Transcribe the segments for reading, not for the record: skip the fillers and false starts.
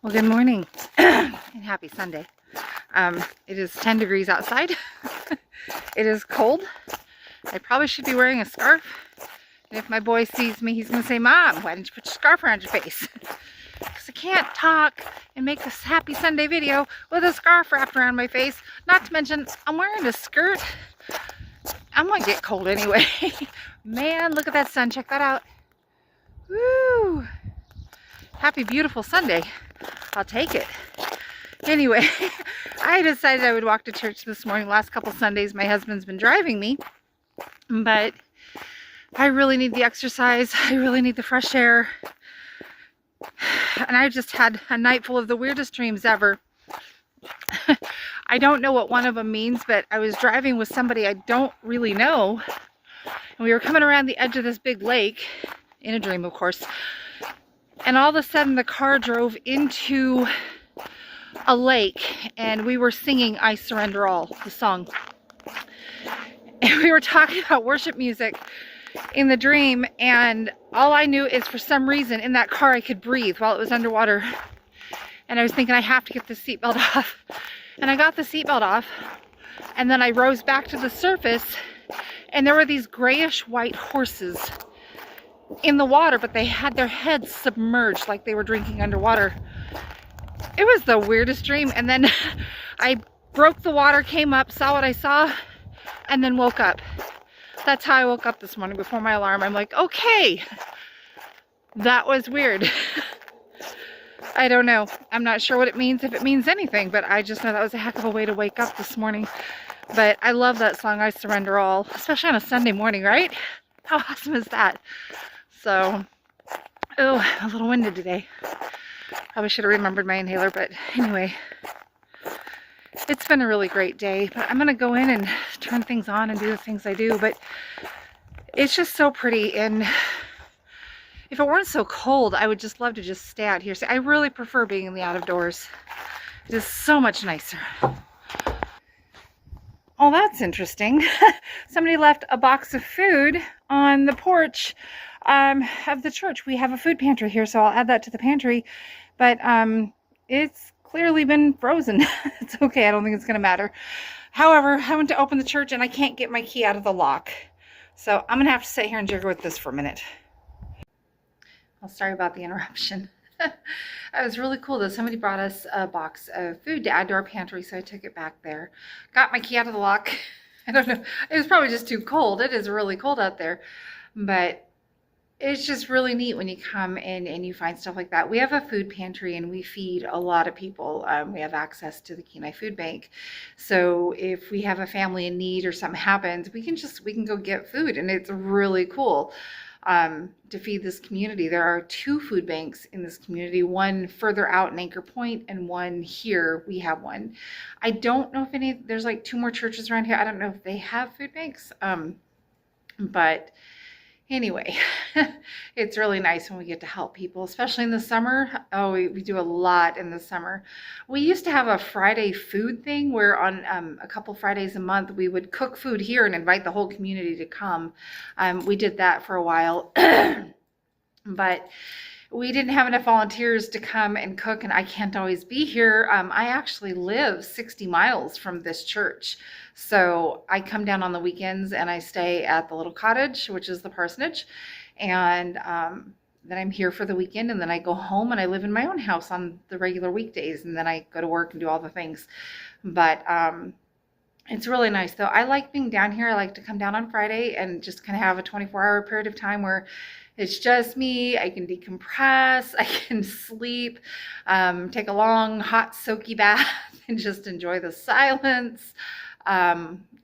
Well, good morning and happy Sunday. It is 10 degrees outside. It is cold. I probably should be wearing a scarf. And if my boy sees me, he's going to say, "Mom, why didn't you put your scarf around your face?" Because I can't talk and make this happy Sunday video with a scarf wrapped around my face. Not to mention, I'm wearing a skirt. I'm going to get cold anyway. Man, look at that sun. Check that out. Woo! Happy, beautiful Sunday. I'll take it. Anyway, I decided I would walk to church this morning. Last couple Sundays, my husband's been driving me, but I really need the exercise. I really need the fresh air. And I just had a night full of the weirdest dreams ever. I don't know what one of them means, but I was driving with somebody I don't really know. And we were coming around the edge of this big lake, in a dream, of course. And all of a sudden, the car drove into a lake, and we were singing "I Surrender All," the song. And we were talking about worship music in the dream, and all I knew is for some reason in that car I could breathe while it was underwater. And I was thinking, I have to get the seatbelt off. And I got the seatbelt off, and then I rose back to the surface, and there were these grayish white horses in the water, but they had their heads submerged like they were drinking underwater. It was the weirdest dream. And then I broke the water, came up, saw what I saw, and then woke up. That's how I woke up this morning before my alarm. I'm like, okay, that was weird. I don't know. I'm not sure what it means, if it means anything, but I just know that was a heck of a way to wake up this morning. But I love that song, "I Surrender All," especially on a Sunday morning, right? How awesome is that? So, oh, I'm a little winded today. Probably should have remembered my inhaler, but anyway, it's been a really great day. But I'm going to go in and turn things on and do the things I do, but it's just so pretty. And if it weren't so cold, I would just love to just stay out here. So I really prefer being in the out of doors. It is so much nicer. Oh, that's interesting. Somebody left a box of food on the porch of the church. We have a food pantry here, so I'll add that to the pantry. But it's clearly been frozen. It's okay. I don't think it's going to matter. However, I went to open the church and I can't get my key out of the lock. So I'm going to have to sit here and jiggle with this for a minute. Well, sorry about the interruption. It was really cool though. Somebody brought us a box of food to add to our pantry, so I took it back there. Got my key out of the lock. I don't know. It was probably just too cold. It is really cold out there. But it's just really neat when you come in and you find stuff like that. We have a food pantry and we feed a lot of people. We have access to the Kenai Food Bank. So if we have a family in need or something happens, we can go get food, and it's really cool. To feed this community. There are 2 food banks in this community, one further out in Anchor Point and one here. We have one. I don't know if there's like 2 more churches around here. I don't know if they have food banks. But anyway, it's really nice when we get to help people, especially in the summer. Oh, we do a lot in the summer. We used to have a Friday food thing where on a couple Fridays a month, we would cook food here and invite the whole community to come. We did that for a while, but we didn't have enough volunteers to come and cook, and I can't always be here. I actually live 60 miles from this church. So I come down on the weekends and I stay at the little cottage, which is the parsonage. And then I'm here for the weekend, and then I go home and I live in my own house on the regular weekdays. And then I go to work and do all the things. But it's really nice though. I like being down here. I like to come down on Friday and just kind of have a 24-hour period of time where it's just me. I can decompress, I can sleep, take a long, hot, soaky bath and just enjoy the silence.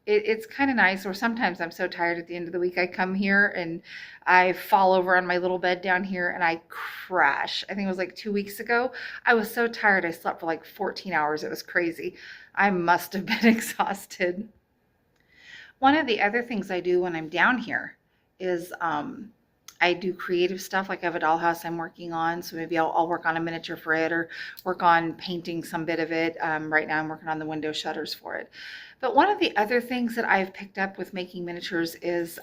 It's kind of nice. Or sometimes I'm so tired at the end of the week, I come here and I fall over on my little bed down here and I crash. I think it was like 2 weeks ago. I was so tired. I slept for like 14 hours. It was crazy. I must have been exhausted. One of the other things I do when I'm down here is I do creative stuff. Like I have a dollhouse I'm working on, so maybe I'll work on a miniature for it or work on painting some bit of it. Right now I'm working on the window shutters for it. But one of the other things that I've picked up with making miniatures is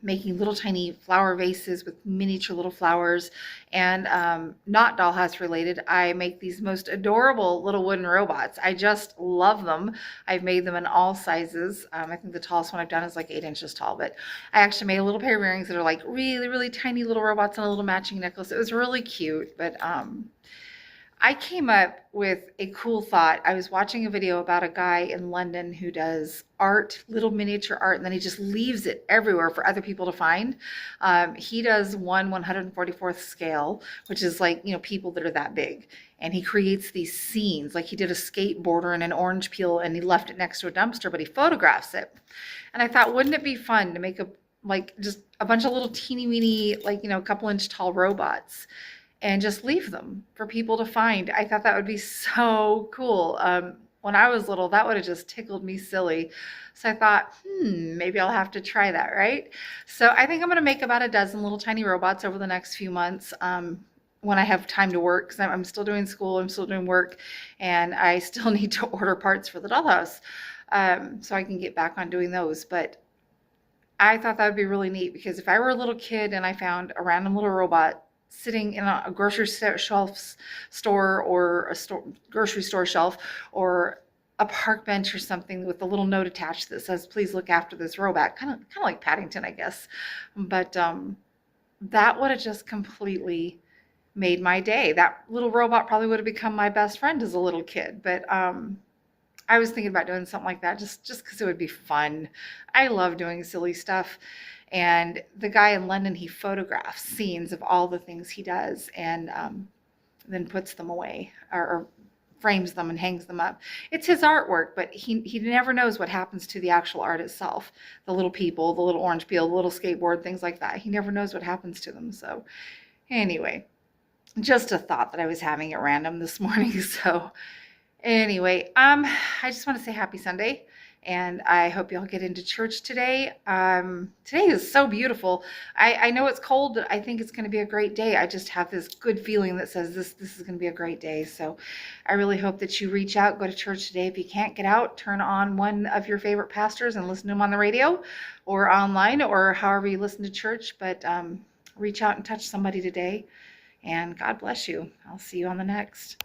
making little tiny flower vases with miniature little flowers. And not dollhouse related, I make these most adorable little wooden robots. I just love them. I've made them in all sizes. I think the tallest one I've done is like 8 inches tall, but I actually made a little pair of earrings that are like really, really tiny little robots and a little matching necklace. It was really cute, but I came up with a cool thought. I was watching a video about a guy in London who does art, little miniature art, and then he just leaves it everywhere for other people to find. He does 1/144th scale, which is like, people that are that big. And he creates these scenes. Like he did a skateboarder in an orange peel and he left it next to a dumpster, but he photographs it. And I thought, wouldn't it be fun to make just a bunch of little teeny weeny, a couple inch tall robots and just leave them for people to find. I thought that would be so cool. When I was little, that would have just tickled me silly. So I thought, maybe I'll have to try that, right? So I think I'm going to make about a dozen little tiny robots over the next few months. When I have time to work, because I'm still doing school, I'm still doing work, and I still need to order parts for the dollhouse, so I can get back on doing those. But I thought that would be really neat, because if I were a little kid and I found a random little robot sitting in a grocery store or grocery store shelf, or a park bench or something with a little note attached that says, please look after this robot, kind of like Paddington, I guess. But that would have just completely made my day. That little robot probably would have become my best friend as a little kid. But I was thinking about doing something like that just because it would be fun. I love doing silly stuff. And the guy in London, he photographs scenes of all the things he does, and then puts them away, or frames them and hangs them up. It's his artwork, but he never knows what happens to the actual art itself. The little people, the little orange peel, the little skateboard, things like that. He never knows what happens to them. So anyway, just a thought that I was having at random this morning. So anyway, I just want to say happy Sunday. And I hope y'all get into church today. Today is so beautiful. I know it's cold. I think it's going to be a great day. I just have this good feeling that says this is going to be a great day. So I really hope that you reach out, go to church today. If you can't get out, turn on one of your favorite pastors and listen to them on the radio or online, or however you listen to church. But reach out and touch somebody today. And God bless you. I'll see you on the next.